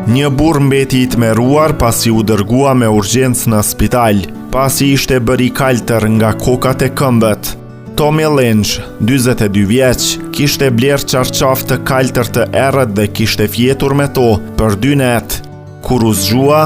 Një burr mbeti i tmerruar pasi u dërgua me urgjencë në spital, pasi ishte bërë i kaltër nga kokat e këmbët. Tommy Lynch, 42 vjeç, kishte bler çarçaf të kaltër të errët dhe kishte fjetur me to për 2 net, kur u zgjua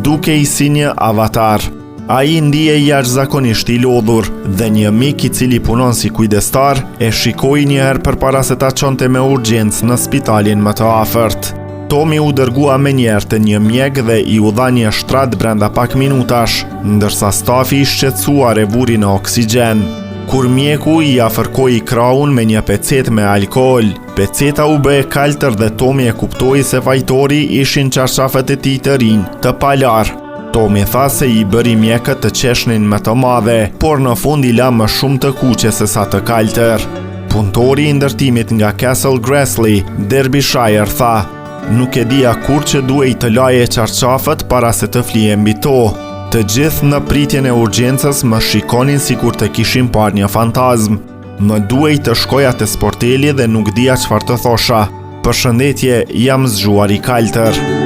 duke i si një avatar. Ai ndije jashtëzakonisht i lodhur dhe një mik i cili punon si kujdestar e shikoi një herë përpara se ta çonte me urgjencë në spitalin më të afërt. Tommy u dërgua menjëherë te një mjek dhe i u dha një shtrat brenda pak minutash, ndërsa stafi i shqetësuar e vuri në oksigjen. Kur mjeku i afërkoi krahun me një pecet me alkool, peceta u bë e kaltër dhe Tommy e kuptoi se fajtori ishin çarçafet e tij të rinj, të palar. Tommy tha se i bëri mjekët të qeshnin më të madhe, por në fund i la më shumë të kuqe se sa të kaltër. Punëtori i ndërtimit nga Castle Grassley, Derbyshire, tha: "Nuk e dija kur që duhej të laje çarçafët para se të flije mbi to. Të gjithë në pritjen e urgjencës më shikonin sikur të kishin parë një fantazm. Më duhej të shkoja te sporteli dhe nuk dija çfarë të thosha. Përshëndetje, jam zgjuar i kaltër."